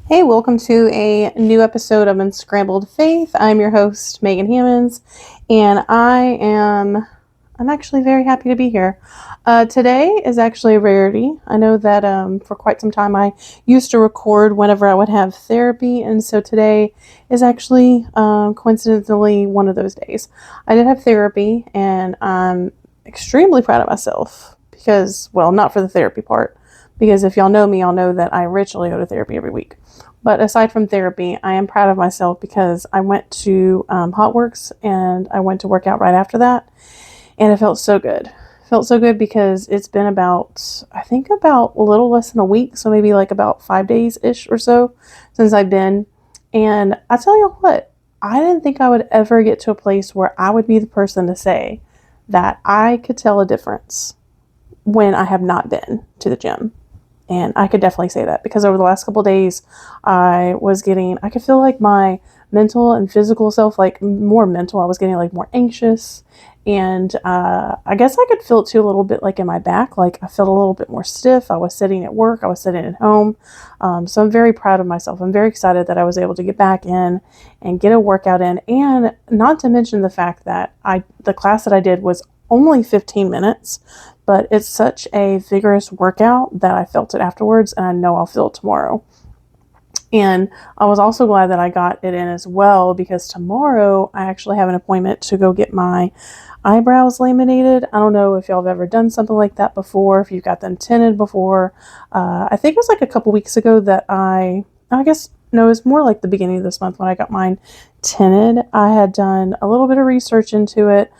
Hey, welcome to a new episode of Unscrambled Faith. I'm your host, Megan Hammonds, and I'm actually very happy to be here. Today is actually a rarity. I know that for quite some time I used to record whenever I would have therapy, and so today is actually coincidentally one of those days. I did have therapy, and I'm extremely proud of myself because, well, not for the therapy part, because if y'all know me, y'all know that I ritually go to therapy every week. But aside from therapy, I am proud of myself because I went to Hotworks and I went to work out right after that, and it felt so good. It felt so good because it's been I think about a little less than a week, so maybe like about 5 days ish or so since I've been. And I tell you what, I didn't think I would ever get to a place where I would be the person to say that I could tell a difference when I have not been to the gym. And I could definitely say that because over the last couple of days, I could feel like my mental and physical self, like more mental, I was getting like more anxious. And I guess I could feel it too a little bit like in my back. Like I felt a little bit more stiff. I was sitting at work, I was sitting at home. So I'm very proud of myself. I'm very excited that I was able to get back in and get a workout in. And not to mention the fact that the class that I did was only 15 minutes, but it's such a vigorous workout that I felt it afterwards, and I know I'll feel it tomorrow. And I was also glad that I got it in as well because tomorrow I actually have an appointment to go get my eyebrows laminated. I don't know if y'all have ever done something like that before, if you've got them tinted before. I think it was like a couple weeks ago that I guess, no, it was more like the beginning of this month when I got mine tinted. I had done a little bit of research into it.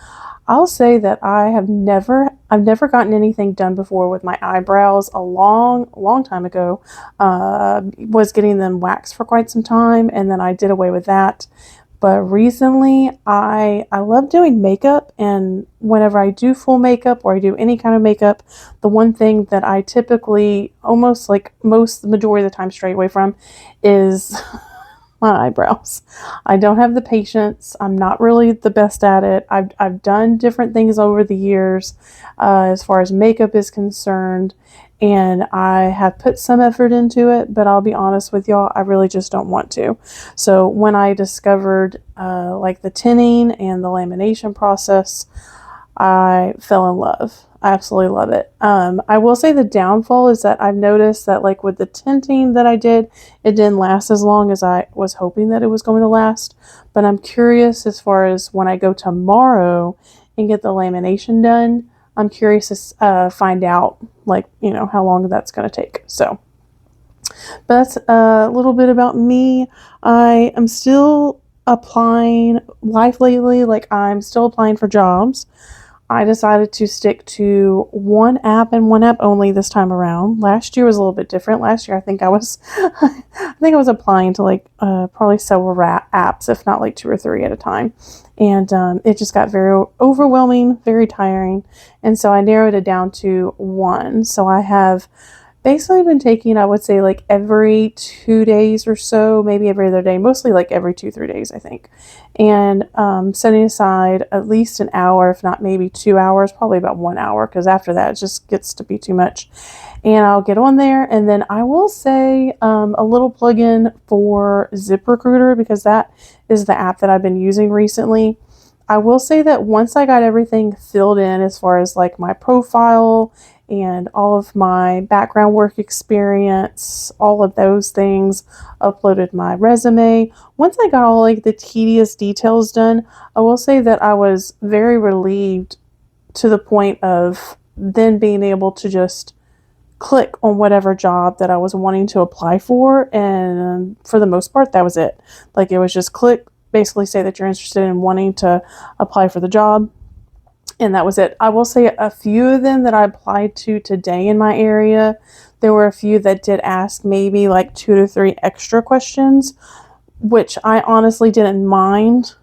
I'll say that I've never gotten anything done before with my eyebrows. A long time ago, was getting them waxed for quite some time, and then I did away with that. But recently, I love doing makeup, and whenever I do full makeup or I do any kind of makeup, the one thing that I typically almost like the majority of the time stray away from is my eyebrows. I don't have the patience. I'm not really the best at it. I've done different things over the years as far as makeup is concerned, and I have put some effort into it, but I'll be honest with y'all, I really just don't want to. So when I discovered like the tinning and the lamination process, I fell in love. I absolutely love it. I will say the downfall is that I've noticed that, like with the tinting that I did, it didn't last as long as I was hoping that it was going to last. But I'm curious as far as when I go tomorrow and get the lamination done, I'm curious to find out, like, how long that's going to take. So, but that's a little bit about me. I am still applying life lately, like, I'm still applying for jobs. I decided to stick to one app and one app only this time around. Last year was a little bit different. Last year, I think I was, I think I was applying to like probably several apps, if not like two or three at a time, and it just got very overwhelming, very tiring, and so I narrowed it down to one. So I have basically been taking, I would say, like every 2 days or so, maybe every other day, mostly like every 2, 3 days, I think. And setting aside at least an hour, if not maybe 2 hours, probably about 1 hour, because after that it just gets to be too much. And I'll get on there, and then I will say a little plug-in for ZipRecruiter because that is the app that I've been using recently. I will say that once I got everything filled in as far as like my profile and all of my background work experience, all of those things, uploaded my resume. Once I got all like the tedious details done, I will say that I was very relieved to the point of then being able to just click on whatever job that I was wanting to apply for. And for the most part, that was it. Like it was just click, basically say that you're interested in wanting to apply for the job, and that was it. I will say a few of them that I applied to today in my area, there were a few that did ask maybe like 2 to 3 extra questions, which I honestly didn't mind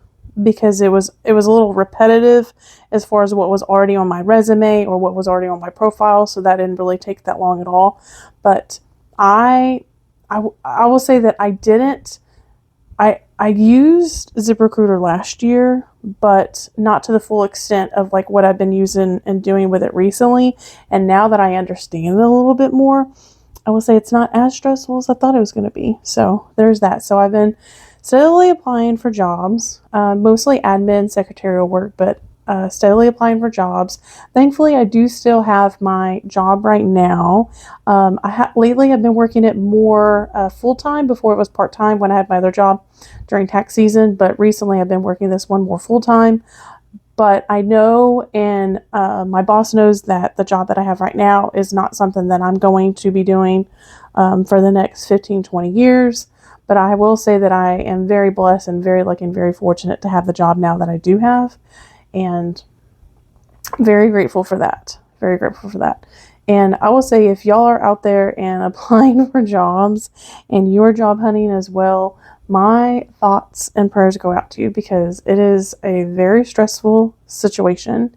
because it was a little repetitive as far as what was already on my resume or what was already on my profile, so that didn't really take that long at all. But I will say that I used ZipRecruiter last year, but not to the full extent of like what I've been using and doing with it recently. And now that I understand it a little bit more, I will say it's not as stressful as I thought it was going to be. So there's that. So I've been steadily applying for jobs, mostly admin, secretarial work, but steadily applying for jobs. Thankfully, I do still have my job right now. Lately, I've been working it more full time. Before it was part time when I had my other job during tax season, but recently I've been working this one more full time. But I know, and my boss knows that the job that I have right now is not something that I'm going to be doing for the next 15, 20 years. But I will say that I am very blessed and very lucky and very fortunate to have the job now that I do have. And very grateful for that. Very grateful for that. And I will say, if y'all are out there and applying for jobs and you're job hunting as well, my thoughts and prayers go out to you, because it is a very stressful situation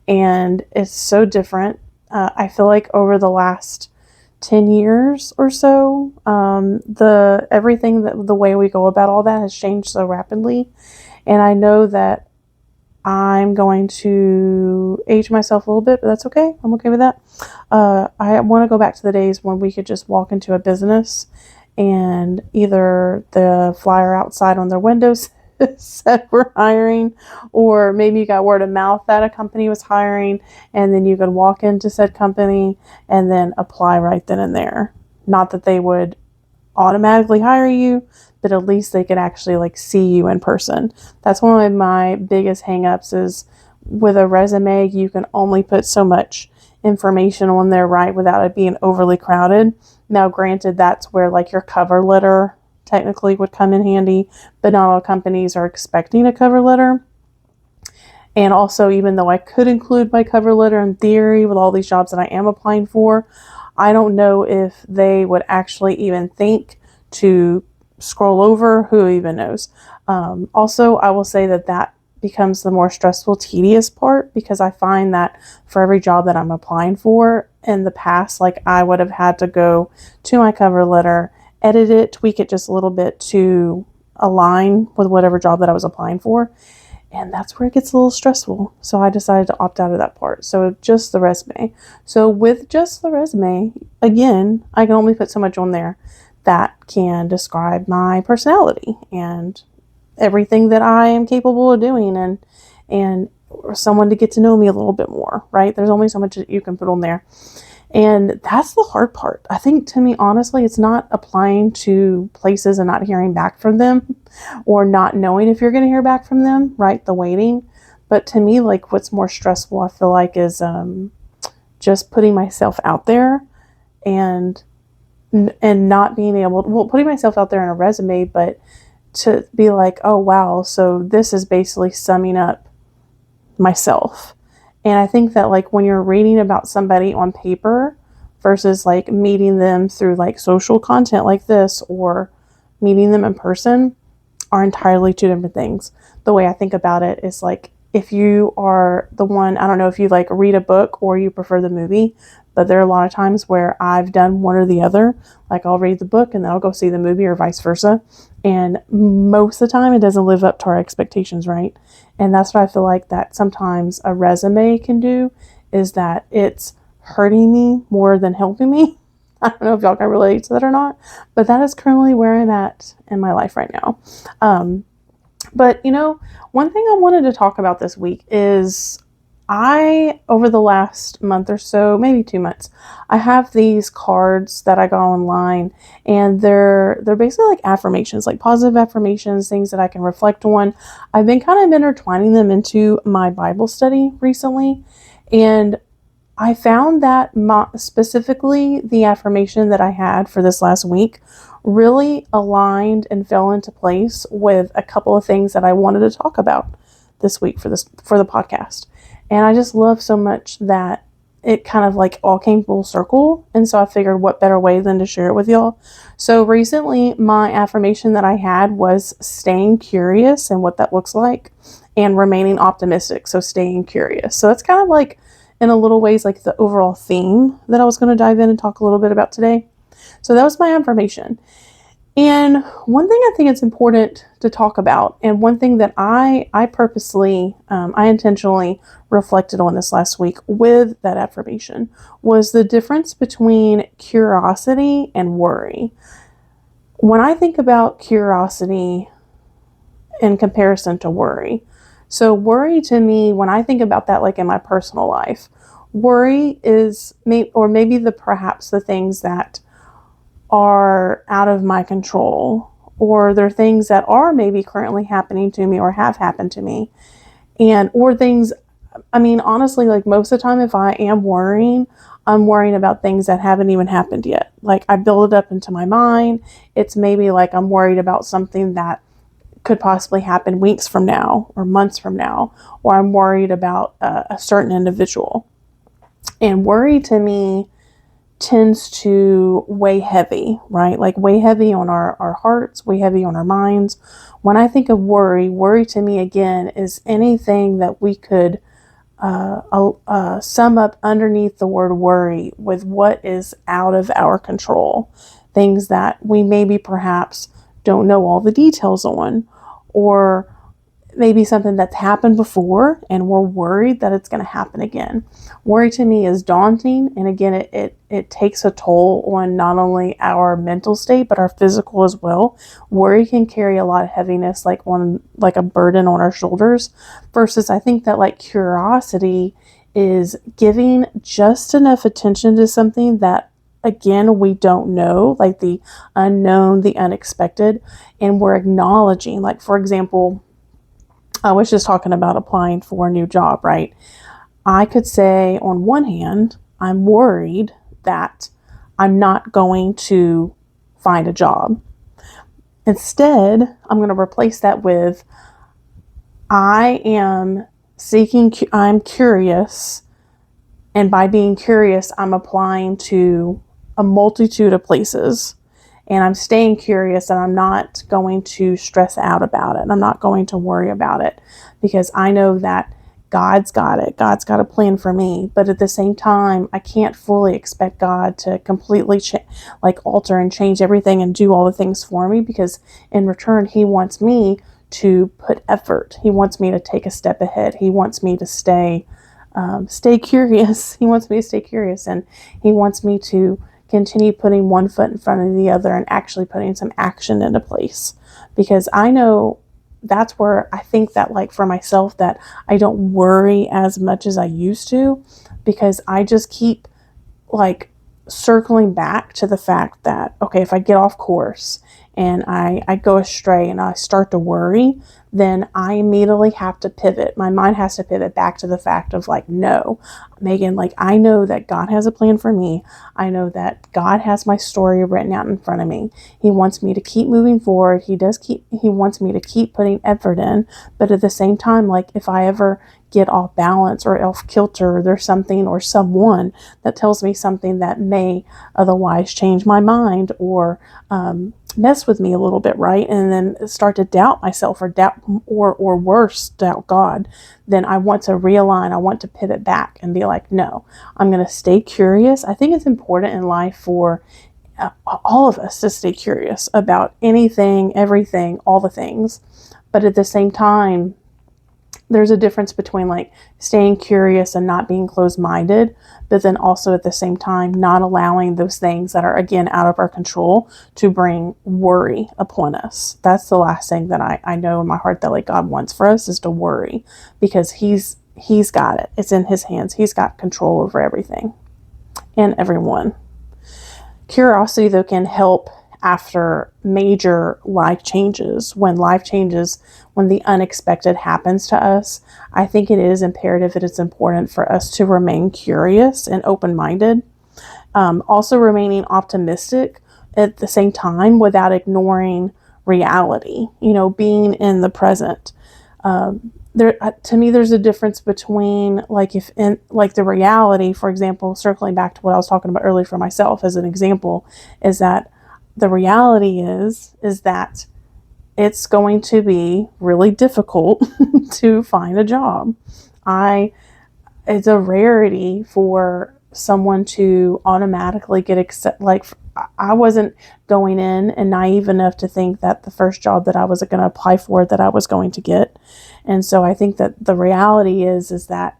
and it's so different. I feel like over the last 10 years or so, the way we go about all that has changed so rapidly. And I know that I'm going to age myself a little bit, but that's okay. I'm okay with that. I want to go back to the days when we could just walk into a business and either the flyer outside on their windows said we're hiring, or maybe you got word of mouth that a company was hiring, and then you could walk into said company and then apply right then and there. Not that they would automatically hire you, but at least they could actually like see you in person. That's one of my biggest hangups, is with a resume, you can only put so much information on there, right, without it being overly crowded. Now, granted, that's where like your cover letter technically would come in handy, but not all companies are expecting a cover letter. And also, even though I could include my cover letter in theory with all these jobs that I am applying for, I don't know if they would actually even think to scroll over. Who even knows? Also, I will say that becomes the more stressful, tedious part, because I find that for every job that I'm applying for in the past, like I would have had to go to my cover letter, edit it, tweak it just a little bit to align with whatever job that I was applying for. And that's where it gets a little stressful. So I decided to opt out of that part. So just the resume. So with just the resume, again, I can only put so much on there that can describe my personality and everything that I am capable of doing, and someone to get to know me a little bit more, right? There's only so much that you can put on there. And that's the hard part. I think, to me, honestly, it's not applying to places and not hearing back from them, or not knowing if you're going to hear back from them, right? The waiting. But to me, like, what's more stressful, I feel like, is just putting myself out there and not being able to, well, putting myself out there in a resume, but to be like, oh, wow, so this is basically summing up myself. And I think that, like, when you're reading about somebody on paper versus like meeting them through like social content like this, or meeting them in person, are entirely two different things. The way I think about it is like, if you are the one, I don't know if you like read a book or you prefer the movie, but there are a lot of times where I've done one or the other. Like, I'll read the book and then I'll go see the movie, or vice versa. And most of the time it doesn't live up to our expectations, right? And that's what I feel like that sometimes a resume can do, is that it's hurting me more than helping me. I don't know if y'all can relate to that or not, but that is currently where I'm at in my life right now. But one thing I wanted to talk about this week is, over the last month or so, maybe 2 months, I have these cards that I got online, and they're basically like affirmations, like positive affirmations, things that I can reflect on. I've been kind of intertwining them into my Bible study recently, and I found that specifically the affirmation that I had for this last week really aligned and fell into place with a couple of things that I wanted to talk about this week for the podcast. And I just love so much that it kind of like all came full circle. And so I figured, what better way than to share it with y'all. So recently, my affirmation that I had was staying curious, and what that looks like, and remaining optimistic. So staying curious. So that's kind of like, in a little ways, like the overall theme that I was going to dive in and talk a little bit about today. So that was my affirmation. And one thing I think it's important to talk about, and one thing that I purposely, I intentionally reflected on this last week with that affirmation, was the difference between curiosity and worry. When I think about curiosity in comparison to worry, so worry to me, when I think about that, like in my personal life, worry is or maybe perhaps the things that are out of my control, or they're things that are maybe currently happening to me or have happened to me, and or things, I mean, honestly, like most of the time, if I am worrying, I'm worrying about things that haven't even happened yet. Like I build it up into my mind. It's maybe like I'm worried about something that could possibly happen weeks from now or months from now, or I'm worried about a certain individual. And worry to me tends to weigh heavy, right? Like weigh heavy on our hearts, weigh heavy on our minds. When I think of worry, worry to me again is anything that we could sum up underneath the word worry with what is out of our control. Things that we maybe perhaps don't know all the details on, or maybe something that's happened before and we're worried that it's going to happen again. Worry to me is daunting, and again, it takes a toll on not only our mental state but our physical as well. Worry can carry a lot of heaviness, like a burden on our shoulders, versus I think that like curiosity is giving just enough attention to something that again we don't know, like the unknown, the unexpected, and we're acknowledging, like for example, I was just talking about applying for a new job, right? I could say, on one hand, I'm worried that I'm not going to find a job. Instead, I'm going to replace that with I'm curious, and by being curious, I'm applying to a multitude of places. And I'm staying curious, and I'm not going to stress out about it. And I'm not going to worry about it, because I know that God's got it. God's got a plan for me. But at the same time, I can't fully expect God to completely alter and change everything and do all the things for me, because in return, He wants me to put effort. He wants me to take a step ahead. He wants me to stay curious. He wants me to stay curious, and He wants me to continue putting one foot in front of the other and actually putting some action into place. Because I know that's where I think that, like for myself, that I don't worry as much as I used to, because I just keep like circling back to the fact that, okay, if I get off course and I go astray and I start to worry, then I immediately have to pivot. My mind has to pivot back to the fact of like, no, Megan, like I know that God has a plan for me. I know that God has my story written out in front of me. He wants me to keep moving forward. He wants me to keep putting effort in. But at the same time, like if I ever get off balance or off kilter, there's something or someone that tells me something that may otherwise change my mind, or mess with me a little bit, right? And then start to doubt myself, or worse, doubt God. Then I want to realign. I want to pivot back and be like, no, I'm going to stay curious. I think it's important in life for all of us to stay curious about anything, everything, all the things. But at the same time, there's a difference between like staying curious and not being closed-minded, but then also at the same time not allowing those things that are again out of our control to bring worry upon us. That's the last thing that I know in my heart that like God wants for us, is to worry, because he's got it. It's in His hands. He's got control over everything and everyone. Curiosity, though, can help after major life changes. When the unexpected happens to us, I think it is imperative, that it's important for us to remain curious and open-minded. Also remaining optimistic at the same time without ignoring reality, being in the present. To me, there's a difference between like if in like the reality, for example, circling back to what I was talking about earlier for myself as an example, is that the reality is that it's going to be really difficult to find a job. It's a rarity for someone to automatically get I wasn't going in and naive enough to think that the first job that I was going to apply for that I was going to get. And so I think that the reality is that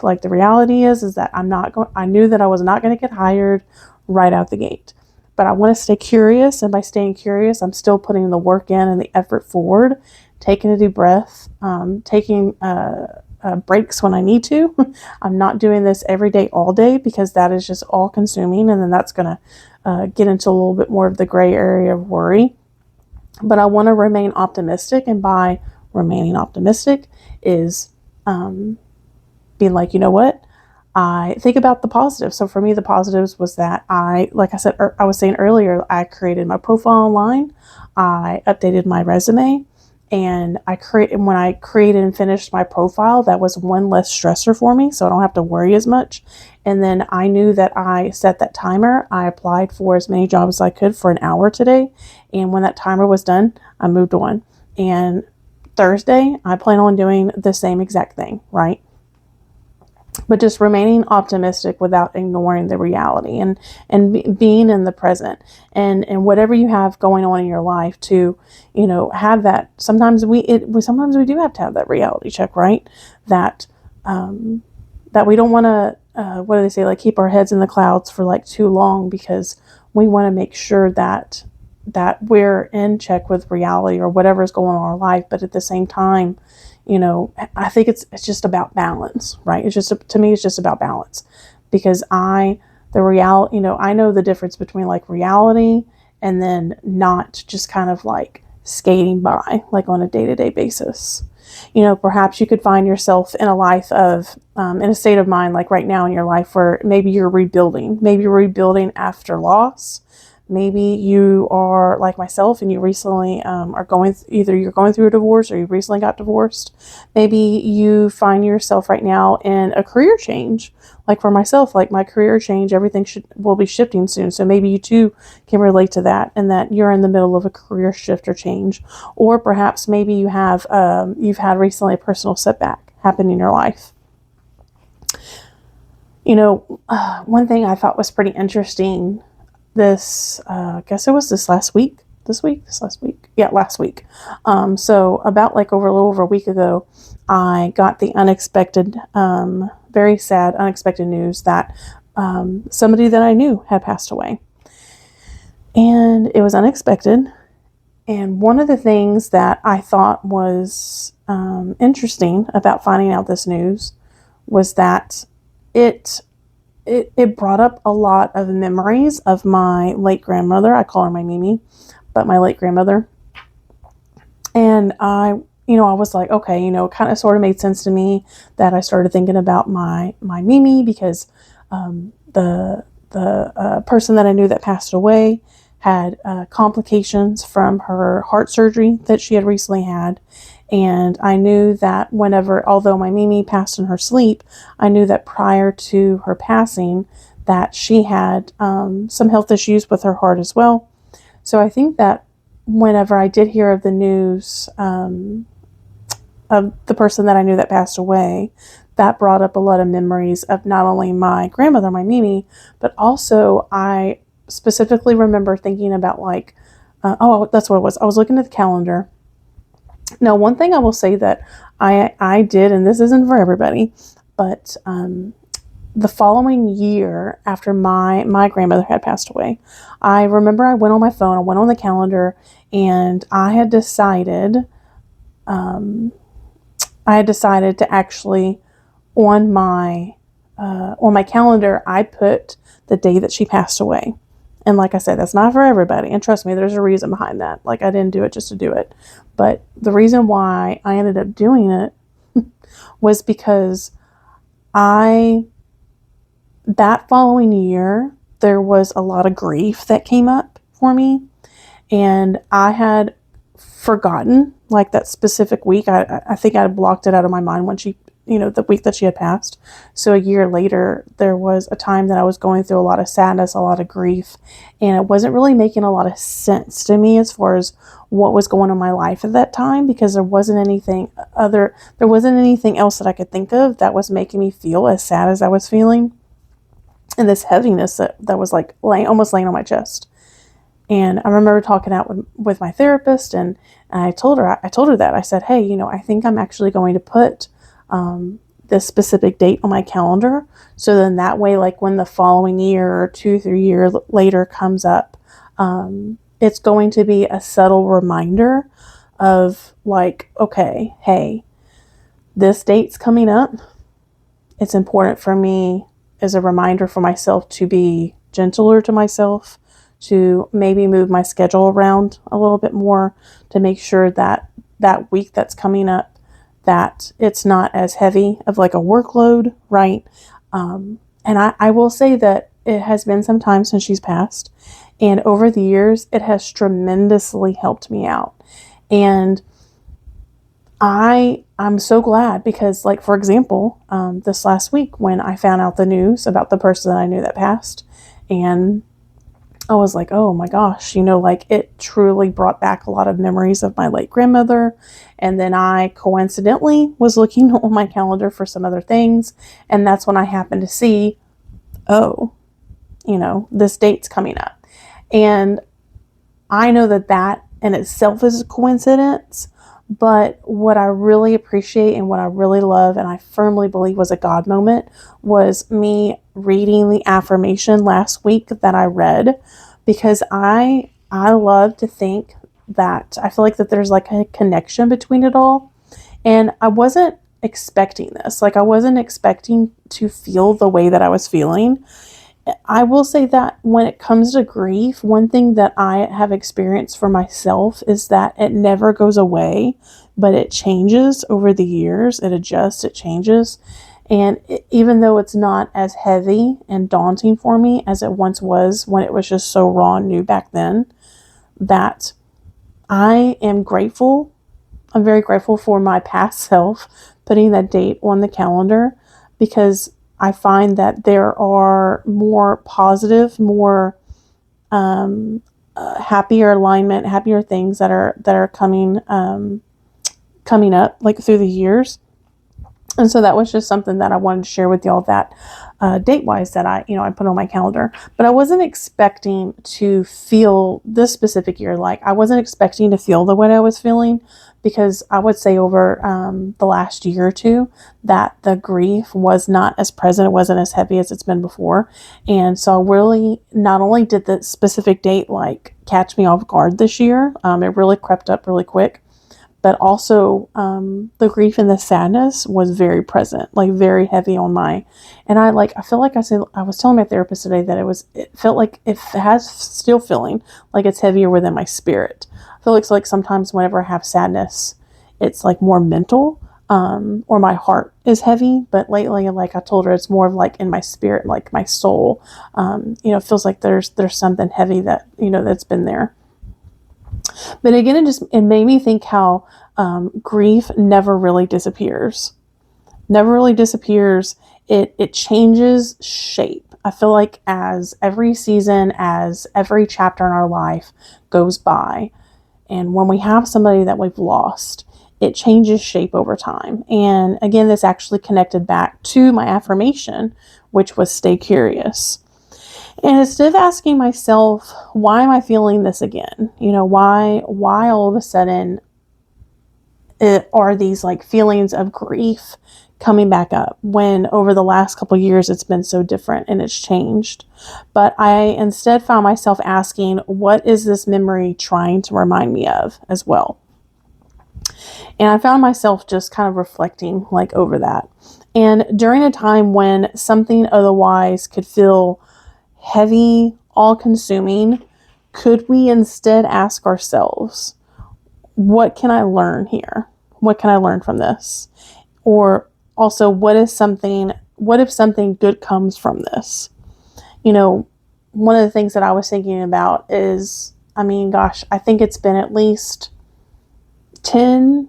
like the reality is that I knew that I was not going to get hired right out the gate, but I want to stay curious. And by staying curious, I'm still putting the work in and the effort forward, taking a deep breath, taking, breaks when I need to. I'm not doing this every day, all day, because that is just all consuming. And then that's going to get into a little bit more of the gray area of worry. But I want to remain optimistic. And by remaining optimistic is being like, you know what? I think about the positives. So for me, the positives was that like I said, I was saying earlier, I created my profile online. I updated my resume. And when I created and finished my profile, that was one less stressor for me, so I don't have to worry as much. And then I knew that I set that timer. I applied for as many jobs as I could for an hour today. And when that timer was done, I moved on. And Thursday, I plan on doing the same exact thing, right? But just remaining optimistic without ignoring the reality, and being in the present, and whatever you have going on in your life to, have that. Sometimes we do have to have that reality check, right? That, that we don't want to, what do they say? Like keep our heads in the clouds for like too long, because we want to make sure that we're in check with reality or whatever is going on in our life. But at the same time, I think it's just about balance, right? To me, it's just about balance, because I know the difference between like reality and then not just kind of like skating by, like on a day-to-day basis. Perhaps you could find yourself in a life of, in a state of mind, like right now in your life, where maybe you're rebuilding after loss. Maybe you are like myself and you recently either you're going through a divorce or you recently got divorced. Maybe you find yourself right now in a career change. Like for myself, like my career change, everything will be shifting soon. So maybe you too can relate to that, and that you're in the middle of a career shift or change. Or perhaps maybe you've had recently a personal setback happen in your life. One thing I thought was pretty interesting I guess it was last week. Yeah, last week. So about like a little over a week ago, I got the unexpected, very sad, unexpected news that somebody that I knew had passed away. And it was unexpected. And one of the things that I thought was interesting about finding out this news was that it brought up a lot of memories of my late grandmother. I call her my Mimi, but my late grandmother. And I was like, okay, it kind of sort of made sense to me that I started thinking about my Mimi, because the person that I knew that passed away had complications from her heart surgery that she had recently had. And I knew that although my Mimi passed in her sleep, I knew that prior to her passing that she had some health issues with her heart as well. So I think that whenever I did hear of the news of the person that I knew that passed away, that brought up a lot of memories of not only my grandmother, my Mimi, but also I specifically remember thinking about like, that's what it was. I was looking at the calendar. Now, one thing I will say that I did, and this isn't for everybody, but the following year after my grandmother had passed away, I remember I went on my phone, I went on the calendar, and I had decided to actually on my calendar, I put the day that she passed away. And like I said, that's not for everybody. And trust me, there's a reason behind that. Like I didn't do it just to do it. But the reason why I ended up doing it was because that following year, there was a lot of grief that came up for me. And I had forgotten like that specific week. I think I blocked it out of my mind when she, the week that she had passed. So a year later, there was a time that I was going through a lot of sadness, a lot of grief, and it wasn't really making a lot of sense to me as far as what was going on in my life at that time, because there wasn't anything else that I could think of that was making me feel as sad as I was feeling. and this heaviness that was like almost laying on my chest. And I remember talking out with my therapist, and I told her that I said, hey, I think I'm actually going to put this specific date on my calendar. So then that way, like when the following year or 2-3 years later comes up, it's going to be a subtle reminder of like, okay, hey, this date's coming up. It's important for me as a reminder for myself to be gentler to myself, to maybe move my schedule around a little bit more, to make sure that that week that's coming up, that it's not as heavy of like a workload, right? And I will say that it has been some time since she's passed, and over the years, it has tremendously helped me out. And I'm so glad because, like, for example, this last week when I found out the news about the person that I knew that passed, and I was like, oh my gosh, like it truly brought back a lot of memories of my late grandmother. And then I coincidentally was looking on my calendar for some other things, and that's when I happened to see, oh, this date's coming up. And I know that in itself is a coincidence, but what I really appreciate and what I really love, and I firmly believe was a God moment, was me reading the affirmation last week that I read, because I love to think that I feel like that there's like a connection between it all. And I wasn't expecting this. Like I wasn't expecting to feel the way that I was feeling. I will say that when it comes to grief, one thing that I have experienced for myself is that it never goes away, but it changes over the years. It adjusts, it changes. And even though it's not as heavy and daunting for me as it once was when it was just so raw and new back then, that I am grateful. I'm very grateful for my past self putting that date on the calendar, because I find that there are more positive, more happier alignment, happier things that are coming up like through the years. And so that was just something that I wanted to share with y'all, that date wise that I put on my calendar. But I wasn't expecting to feel this specific year. Like I wasn't expecting to feel the way I was feeling, because I would say over the last year or two that the grief was not as present. It wasn't as heavy as it's been before. And so really, not only did the specific date like catch me off guard this year, it really crept up really quick. But also the grief and the sadness was very present, like very heavy on and I feel like I was telling my therapist today that it felt like it has still feeling like it's heavier within my spirit. I feel like sometimes whenever I have sadness, it's like more mental, or my heart is heavy. But lately, like I told her, it's more of like in my spirit, like my soul, it feels like there's something heavy that, that's been there. But again, it made me think how grief never really disappears. Never really disappears. It changes shape. I feel like as every season, as every chapter in our life goes by, and when we have somebody that we've lost, it changes shape over time. And again, this actually connected back to my affirmation, which was stay curious. And instead of asking myself, why am I feeling this again? Why all of a sudden are these like feelings of grief coming back up when over the last couple of years it's been so different and it's changed? But I instead found myself asking, what is this memory trying to remind me of as well? And I found myself just kind of reflecting like over that. And during a time when something otherwise could feel heavy, all-consuming, could we instead ask ourselves, what can I learn here? What can I learn from this? Or also, what if something good comes from this? One of the things that I was thinking about is, I think it's been at least 11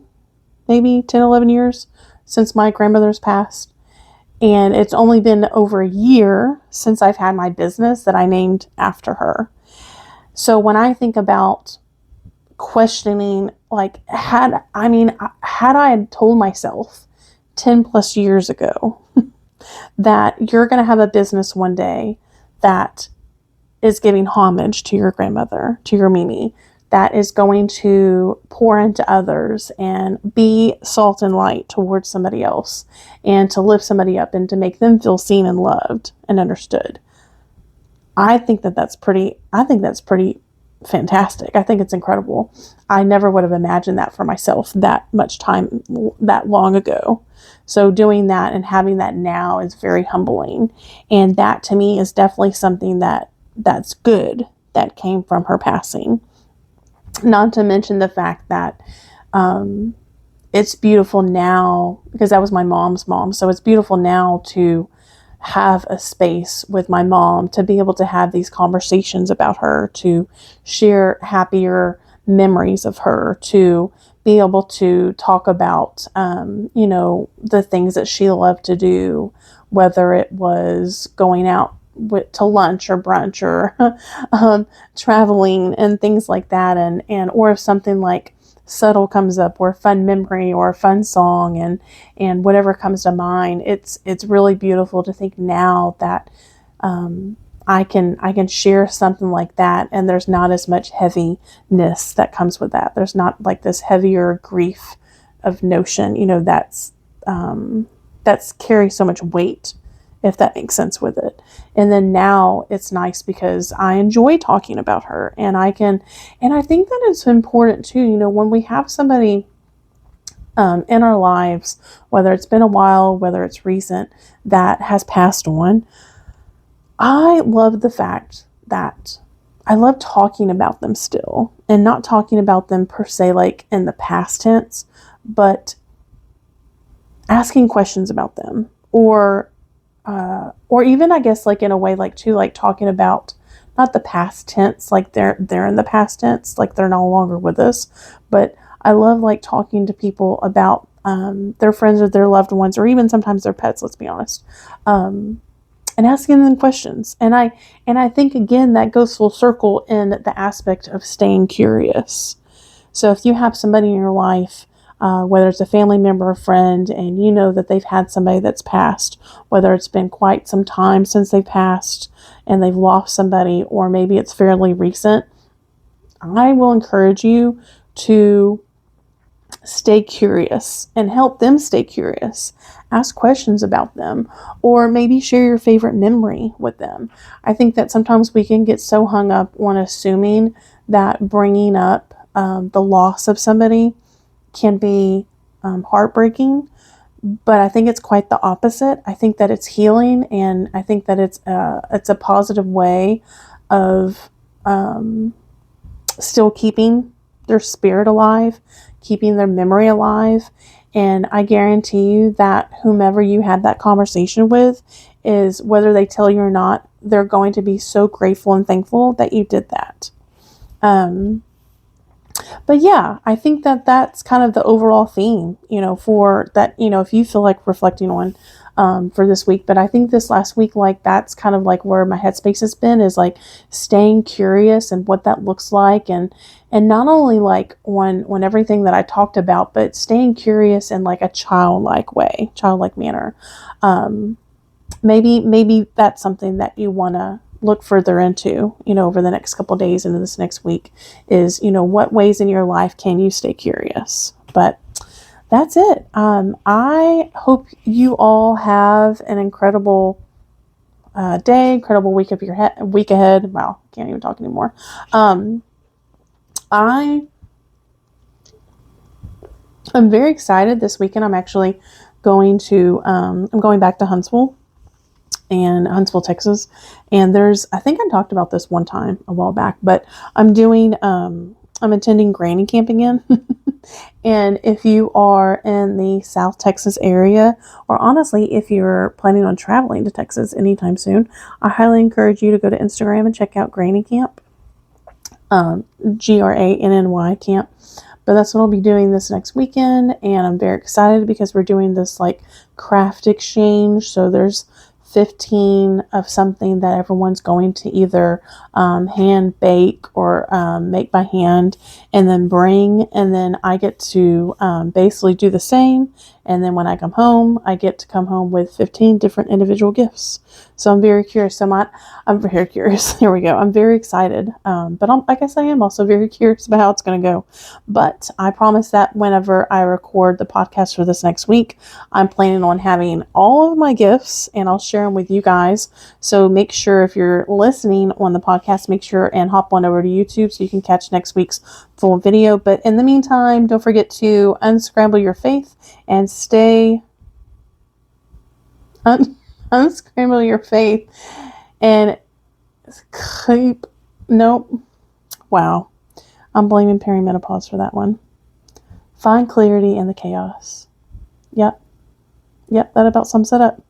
years since my grandmother's passed. And it's only been over a year since I've had my business that I named after her. So when I think about questioning, like, had I told myself 10 plus years ago that you're going to have a business one day that is giving homage to your grandmother, to your Mimi, that is going to pour into others and be salt and light towards somebody else and to lift somebody up and to make them feel seen and loved and understood. I think that's pretty fantastic. I think it's incredible. I never would have imagined that for myself that much time, that long ago. So doing that and having that now is very humbling. And that to me is definitely something that's good that came from her passing. Not to mention the fact that it's beautiful now, because that was my mom's mom. So it's beautiful now to have a space with my mom to be able to have these conversations about her, to share happier memories of her, to be able to talk about, the things that she loved to do, whether it was going out to lunch or brunch or traveling and things like that. And or if something like subtle comes up or a fun memory or a fun song and whatever comes to mind, it's really beautiful to think now that I can share something like that, and there's not as much heaviness that comes with that. There's not like this heavier grief of notion, that's carries so much weight, if that makes sense with it. And then now it's nice because I enjoy talking about her, and I think that it's important too, when we have somebody in our lives, whether it's been a while, whether it's recent, that has passed on. I love the fact that I love talking about them still, and not talking about them per se like in the past tense, but asking questions about them, or even I guess like in a way like too, like talking about not the past tense, like they're in the past tense, like they're no longer with us, but I love like talking to people about their friends or their loved ones, or even sometimes their pets, let's be honest, and asking them questions. And I think again that goes full circle in the aspect of staying curious. So if you have somebody in your life, whether it's a family member or friend, and you know that they've had somebody that's passed, whether it's been quite some time since they passed and they've lost somebody, or maybe it's fairly recent, I will encourage you to stay curious and help them stay curious. Ask questions about them, or maybe share your favorite memory with them. I think that sometimes we can get so hung up on assuming that bringing up the loss of somebody can be heartbreaking, but I think it's quite the opposite. I think that it's healing, and I think that it's a positive way of still keeping their spirit alive, keeping their memory alive. And I guarantee you that whomever you had that conversation with is, whether they tell you or not, they're going to be so grateful and thankful that you did that. But yeah, I think that that's kind of the overall theme, for that, if you feel like reflecting on for this week. But I think this last week, like that's kind of like where my headspace has been, is like staying curious and what that looks like. And not only like on everything that I talked about, but staying curious in like a childlike way, childlike manner. Maybe that's something that you want to look further into, over the next couple of days into this next week, is, what ways in your life can you stay curious? But that's it. I hope you all have an incredible day, incredible week ahead. Wow, can't even talk anymore. I'm very excited this weekend. I'm actually going back to Huntsville, Texas. And I think I talked about this one time a while back, but I'm attending granny camp again. And if you are in the South Texas area, or honestly, if you're planning on traveling to Texas anytime soon, I highly encourage you to go to Instagram and check out Granny Camp, GRANNY camp. But that's what I'll be doing this next weekend, and I'm very excited because we're doing this like craft exchange. So there's 15 of something that everyone's going to either hand bake or make by hand and then bring. And then I get to basically do the same. And then when I come home, I get to come home with 15 different individual gifts. So I'm very curious. I'm very curious. Here we go. I'm very excited. But I guess I am also very curious about how it's going to go. But I promise that whenever I record the podcast for this next week, I'm planning on having all of my gifts and I'll share them with you guys. So make sure if you're listening on the podcast, make sure and hop on over to YouTube so you can catch next week's full video. But in the meantime, don't forget to unscramble your faith and stay unscramble your faith and keep nope. Wow. I'm blaming perimenopause for that one. Find clarity in the chaos. Yep. That about sums it up.